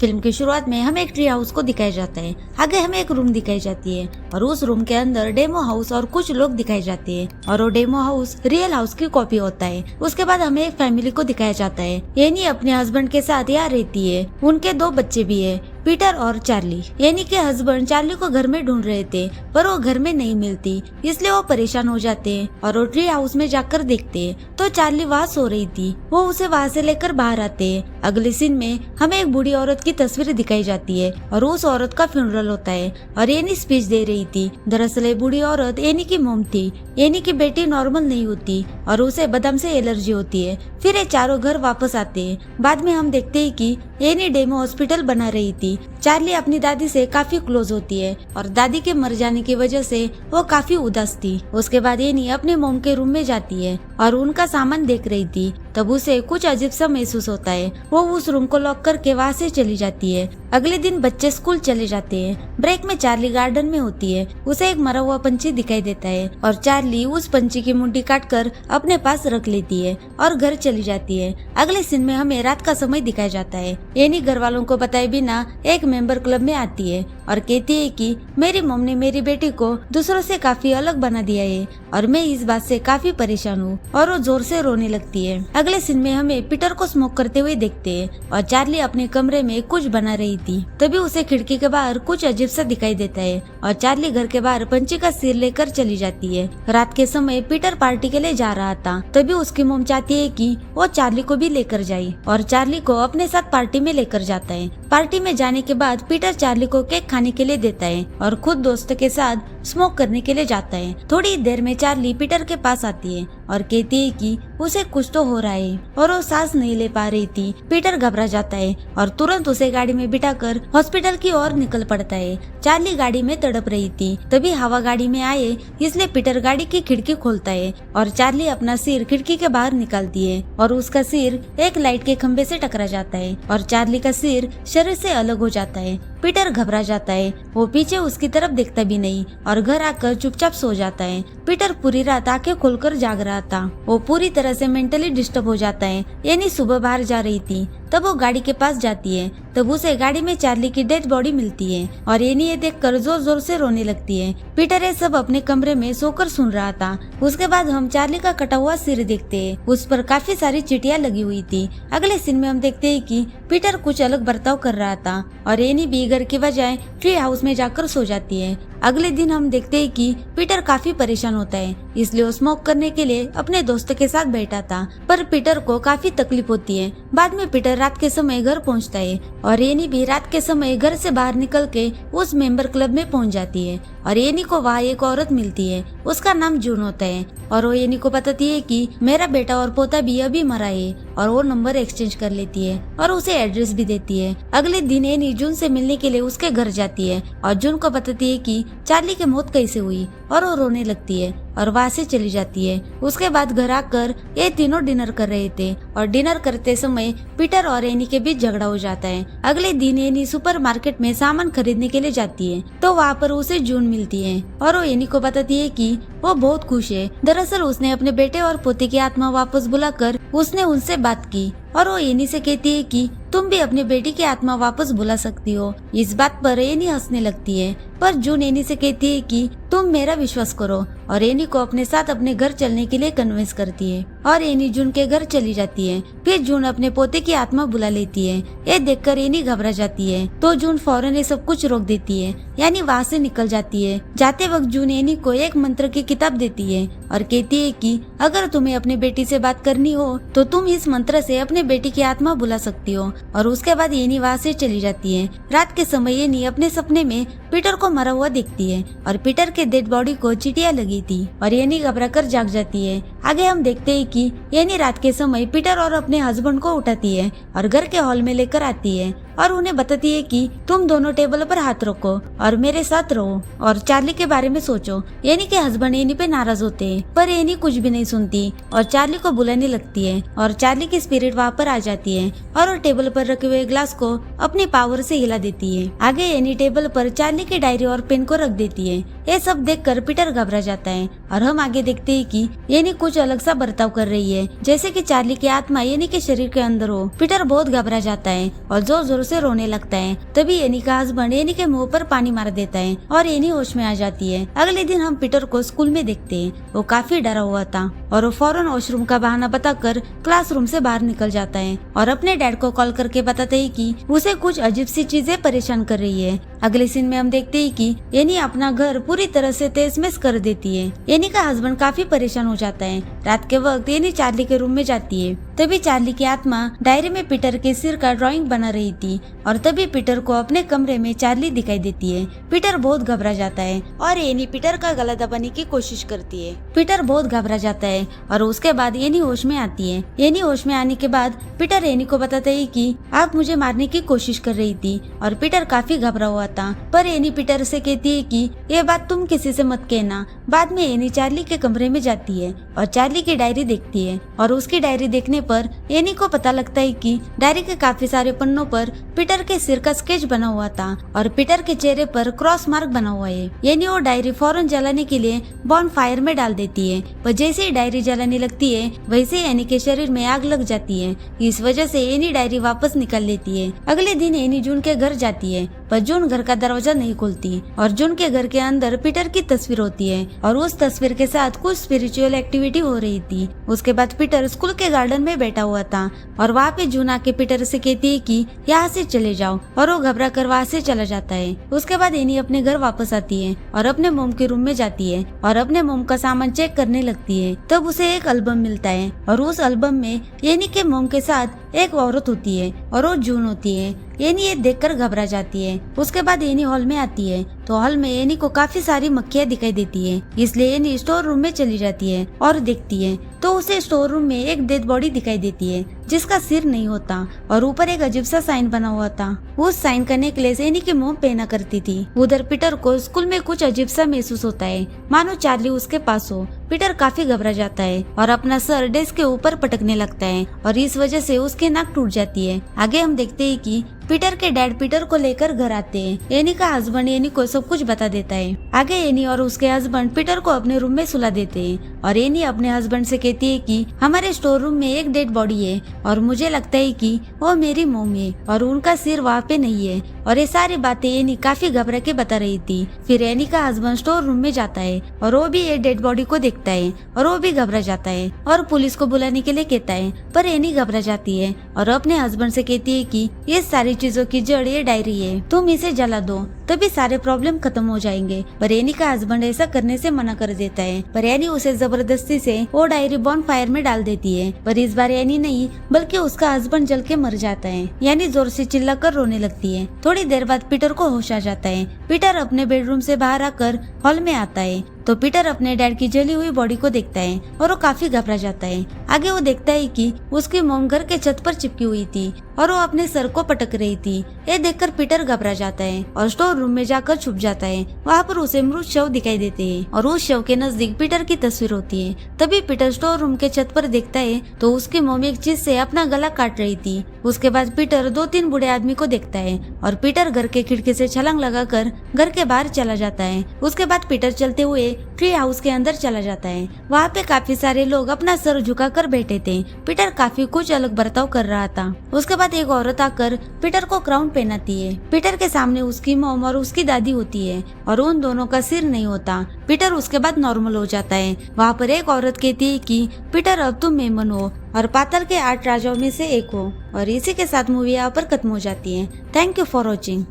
Film की शुरुआत में हमें एक ट्री हाउस को दिखाया जाता है। आगे हमें एक रूम दिखाई जाती है और उस रूम के अंदर डेमो हाउस और कुछ लोग दिखाए जाते हैं और वो डेमो हाउस रियल हाउस की कॉपी होता है। उसके बाद हमें एक फैमिली को दिखाया जाता है। एनी अपने हस्बैंड के साथ यहाँ रहती है। उनके 2 बच्चे भी है, पीटर और चार्ली। एनी के हस्बैंड चार्ली को घर में ढूंढ रहे थे पर वो घर में नहीं मिलती, इसलिए वो परेशान हो जाते हैं और वो ट्री हाउस में जाकर देखते हैं तो चार्ली वहाँ सो रही थी। वो उसे वहाँ से लेकर बाहर आते हैं। अगले सीन में हमें एक बूढ़ी औरत की तस्वीर दिखाई जाती है और उस औरत का फ्यूनरल होता है और एनी स्पीच दे रही थी। दरअसल ये बूढ़ी औरत एनी की मॉम थी। एनी की बेटी नॉर्मल नहीं होती और उसे बादाम से एलर्जी होती है। फिर ये चारों घर वापस आते हैं। बाद में हम देखते हैं कि एनी डेमो हॉस्पिटल बना रही थी। चार्ली अपनी दादी से काफी क्लोज होती है और दादी के मर जाने की वजह से वो काफी उदास थी। उसके बाद एनी अपने मॉम के रूम में जाती है और उनका सामान देख रही थी। तब उसे कुछ अजीब सा महसूस होता है। वो उस रूम को लॉक करके वहाँ से चली जाती है। अगले दिन बच्चे स्कूल चले जाते हैं। ब्रेक में चार्ली गार्डन में होती है। उसे एक मरा हुआ पंछी दिखाई देता है और चार्ली उस पंछी की मुंडी काटकर अपने पास रख लेती है और घर चली जाती है। अगले सीन में हमें रात का समय दिखाया जाता है। एनी घर वालों को बताए बिना एक मेंबर क्लब में आती है और कहती है कि मेरी मम्मी ने मेरी बेटी को दूसरों से काफी अलग बना दिया है और मैं इस बात से काफी परेशान हूँ, और वो जोर से रोने लगती है। अगले सीन में हमें पीटर को स्मोक करते हुए देखते हैं और चार्ली अपने कमरे में कुछ बना रही थी। तभी उसे खिड़की के बाहर कुछ अजीब सा दिखाई देता है और चार्ली घर के बाहर पंछी का सिर लेकर चली जाती है। रात के समय पीटर पार्टी के लिए जा रहा था। तभी उसकी मॉम चाहती है कि वो चार्ली को भी लेकर जाए और चार्ली को अपने साथ पार्टी में लेकर जाता है। पार्टी में जाने के बाद पीटर चार्ली को केक खाने के लिए देता है और खुद दोस्तों के साथ स्मोक करने के लिए जाता है। थोड़ी देर में चार्ली पीटर के पास आती है और कहती है कि उसे कुछ तो हो रहा है और वो सांस नहीं ले पा रही थी। पीटर घबरा जाता है और तुरंत उसे गाड़ी में बिठाकर हॉस्पिटल की ओर निकल पड़ता है। चार्ली गाड़ी में तड़प रही थी। तभी हवा गाड़ी में आए, इसलिए पीटर गाड़ी की खिड़की खोलता है और चार्ली अपना सिर खिड़की के बाहर निकालती है और उसका सिर एक लाइट के खंभे से टकरा जाता है और चार्ली का सिर शरीर से अलग हो जाता है। पीटर घबरा जाता है। वो पीछे उसकी तरफ देखता भी नहीं और घर आकर चुपचाप सो जाता है। पीटर पूरी रात आंखें खोलकर जाग रहा था। वो पूरी तरह से मेंटली डिस्टर्ब हो जाता है। यानी सुबह बाहर जा रही थी, तब वो गाड़ी के पास जाती है। तब उसे गाड़ी में चार्ली की डेड बॉडी मिलती है और एनी ये देखकर जोर जोर से रोने लगती है। पीटर ये सब अपने कमरे में सोकर सुन रहा था। उसके बाद हम चार्ली का कटा हुआ सिर देखते हैं। उस पर काफी सारी चिटियां लगी हुई थी। अगले सीन में हम देखते हैं कि पीटर कुछ अलग बर्ताव कर रहा था और एनी भी घर की बजाय ट्री हाउस में जाकर सो जाती है। अगले दिन हम देखते हैं कि पीटर काफी परेशान होता है, इसलिए वो स्मोक करने के लिए अपने दोस्त के साथ बैठा था, पर पीटर को काफी तकलीफ होती है। बाद में पीटर रात के समय घर पहुंचता है और एनी भी रात के समय घर से बाहर निकल के उस मेंबर क्लब में पहुंच जाती है और एनी को वहाँ एक औरत मिलती है। उसका नाम जून होता है और वो एनी को बताती है कि मेरा बेटा और पोता भी अभी मरा है, और वो नंबर एक्सचेंज कर लेती है और उसे एड्रेस भी देती है। अगले दिन एनी जून से मिलने के लिए उसके घर जाती है और जून को बताती है कि चार्ली की मौत कैसे हुई, और वो रोने लगती है और वहाँ से चली जाती है। उसके बाद घर आकर ये तीनों डिनर कर रहे थे और डिनर करते समय पीटर और एनी के बीच झगड़ा हो जाता है। अगले दिन एनी सुपरमार्केट में सामान खरीदने के लिए जाती है तो वहाँ पर उसे जून मिलती है और वो एनी को बताती है कि वो बहुत खुश है। दरअसल उसने अपने बेटे और पोते की आत्मा वापस बुलाकर उसने उनसे बात की और वो एनी से कहती है कि तुम भी अपने बेटी की आत्मा वापस बुला सकती हो। इस बात पर एनी हंसने लगती है, पर जून एनी से कहती है कि तुम मेरा विश्वास करो, और एनी को अपने साथ अपने घर चलने के लिए कन्विंस करती है और एनी जून के घर चली जाती है। फिर जून अपने पोते की आत्मा बुला लेती है। ये देखकर एनी घबरा जाती है तो जून फौरन ये सब कुछ रोक देती है, यानी वहाँ से निकल जाती है। जाते वक्त जून एनी को एक मंत्र की किताब देती है और कहती है कि अगर तुम्हें अपनी बेटी से बात करनी हो तो तुम इस मंत्र से अपने बेटी की आत्मा बुला सकती हो। और उसके बाद एनी वहाँ से चली जाती है। रात के समय एनी अपने सपने में पीटर को मरा हुआ देखती है और पीटर के डेड बॉडी को चिटियां लगी थी और एनी घबरा कर जाग जाती है। आगे हम देखते हैं कि एनी रात के समय पीटर और अपने हस्बैंड को उठाती है और घर के हॉल में लेकर आती है और उन्हें बताती है कि तुम दोनों टेबल पर हाथ रखो और मेरे साथ रहो और चार्ली के बारे में सोचो। एनी के हस्बैंड एनी पे नाराज होते हैं, पर एनी कुछ भी नहीं सुनती और चार्ली को बुलाने लगती है और चार्ली की स्पिरिट वहाँ पर आ जाती है और वो टेबल पर रखे हुए ग्लास को अपनी पावर से हिला देती है। आगे एनी टेबल पर चार्ली की डायरी और पेन को रख देती है। ये सब देखकर पीटर घबरा जाता है और हम आगे देखते हैं कि एनी कुछ अलग सा बर्ताव कर रही है, जैसे कि चार्ली की आत्मा एनी के शरीर के अंदर हो। पीटर बहुत घबरा जाता है और जोर जोर जोर से रोने लगता है। तभी एनी का हस्बैंड एनी के मुंह पर पानी मार देता है और एनी होश में आ जाती है। अगले दिन हम पीटर को स्कूल में देखते हैं। वो काफी डरा हुआ था और वो फौरन वॉशरूम का बहाना बताकर क्लासरूम से बाहर निकल जाता है और अपने डैड को कॉल करके बताते है कि उसे कुछ अजीब सी चीजें परेशान कर रही है। अगले सीन में हम देखते हैं कि एनी अपना घर पूरी तरह से तहस-नहस कर देती है। एनी का हस्बैंड काफी परेशान हो जाता है। रात के वक्त एनी चार्ली के रूम में जाती है। तभी चार्ली की आत्मा डायरी में पीटर के सिर का ड्राइंग बना रही थी और तभी पीटर को अपने कमरे में चार्ली दिखाई देती है। पीटर बहुत घबरा जाता है और एनी पीटर का गला दबाने की कोशिश करती है। पीटर बहुत घबरा जाता है और उसके बाद एनी होश में आती है। एनी होश में आने के बाद पीटर एनी को बताता है कि आप मुझे मारने की कोशिश कर रही थी और पीटर काफी घबरा हुआ था। पर एनी पीटर से कहती है कि ये बात तुम किसी से मत कहना। बाद में एनी चार्ली के कमरे में जाती है और चार्ली की डायरी देखती है और उसकी डायरी देखने पर एनी को पता लगता है कि डायरी के काफी सारे पन्नों पर पीटर के सिर का स्केच बना हुआ था और पीटर के चेहरे पर क्रॉस मार्क बना हुआ है। एनी वो डायरी फौरन जलाने के लिए बॉन फायर में डाल देती है। पर जैसे ही डायरी जलाने लगती है वैसे ही एनी के शरीर में आग लग जाती है। इस वजह से एनी डायरी वापस निकाल लेती है। अगले दिन एनी जून के घर जाती है पर जून घर का दरवाजा नहीं खोलती और जून के घर के अंदर पीटर की तस्वीर होती है और उस तस्वीर के साथ कुछ स्पिरिचुअल एक्टिविटी हो रही थी। उसके बाद पीटर स्कूल के गार्डन में बैठा हुआ था और वहाँ पे जून आके पीटर से कहती है कि यहाँ से चले जाओ और वो घबरा कर वहाँ से चला जाता है। उसके बाद एनी अपने घर वापस आती है और अपने मोम के रूम में जाती है और अपने मोम का सामान चेक करने लगती है। तब उसे एक एल्बम मिलता है और उस एल्बम में एनी के मोम के साथ एक औरत होती है और वो जून होती है। एनी ये देखकर घबरा जाती है। उसके बाद एनी हॉल में आती है तो हॉल में एनी को काफी सारी मक्खियाँ दिखाई देती है, इसलिए एनी स्टोर रूम में चली जाती है और देखती है तो उसे स्टोर रूम में एक डेड बॉडी दिखाई देती है जिसका सिर नहीं होता और ऊपर एक अजीब सा साइन बना हुआ था। उस साइन का नेकलेस एनी की मोम पहना करती थी। उधर पीटर को स्कूल में कुछ अजीब सा महसूस होता है, मानो चार्ली उसके पास हो। पीटर काफी घबरा जाता है और अपना सर डेस्क के ऊपर पटकने लगता है और इस वजह से उसकी नाक टूट जाती है। आगे हम देखते हैं कि पीटर के डैड पीटर को लेकर घर आते हैं। एनी का हस्बैंड एनी को सब कुछ बता देता है। आगे एनी और उसके हस्बैंड पीटर को अपने रूम में सुला देते हैं और एनी अपने हस्बैंड से कहती है कि हमारे स्टोर रूम में एक डेड बॉडी है और मुझे लगता है कि वो मेरी मॉम है और उनका सिर वहाँ पे नहीं है। और ये सारी बातें एनी काफी घबरा के बता रही थी। फिर एनी का हस्बैंड स्टोर रूम में जाता है और वो भी ये डेड बॉडी को देखता है और वो भी घबरा जाता है और पुलिस को बुलाने के लिए कहता है। पर एनी घबरा जाती है और अपने हस्बैंड से कहती है कि ये सारी चीजों की जड़ ये डायरी है, तुम इसे जला दो तभी सारे प्रॉब्लम खत्म हो जाएंगे। पर एनी का हस्बैंड ऐसा करने से मना कर देता है। पर एनी उसे जबरदस्ती से वो डायरी बॉन फायर में डाल देती है। पर इस बार एनी नहीं बल्कि उसका हस्बैंड जल के मर जाता है। यानी जोर से चिल्लाकर रोने लगती है। थोड़ी देर बाद पीटर को होश आ जाता है। पीटर अपने बेडरूम से बाहर आकर हॉल में आता है तो पीटर अपने डैड की जली हुई बॉडी को देखता है और वो काफी घबरा जाता है। आगे वो देखता है कि उसकी मॉम घर के छत पर चिपकी हुई थी और वो अपने सर को पटक रही थी। ये देखकर पीटर घबरा जाता है और स्टोर रूम में जाकर छुप जाता है। वहाँ पर उसे मृत शव दिखाई देते हैं और उस शव के नजदीक पीटर की तस्वीर होती है। तभी पीटर स्टोर रूम के छत पर देखता है तो उसकी मॉम एक चीज से अपना गला काट रही थी। उसके बाद पीटर 2-3 बूढ़े आदमी को देखता है और पीटर घर के खिड़की से छलांग लगाकर घर के बाहर चला जाता है। उसके बाद पीटर चलते हुए ट्री हाउस के अंदर चला जाता है। वहाँ पे काफी सारे लोग अपना सर झुकाकर बैठे थे। पीटर काफी कुछ अलग बर्ताव कर रहा था। उसके बाद एक औरत आकर पीटर को क्राउन पहनाती है। पीटर के सामने उसकी मॉम और उसकी दादी होती है और उन दोनों का सिर नहीं होता। पीटर उसके बाद नॉर्मल हो जाता है। वहाँ पर एक औरत कहती है कि पीटर अब तुम मेमन हो और पाताल के 8 राजाओं में से एक हो। और इसी के साथ मूवी यहाँ पर खत्म हो जाती है। Thank you for watching.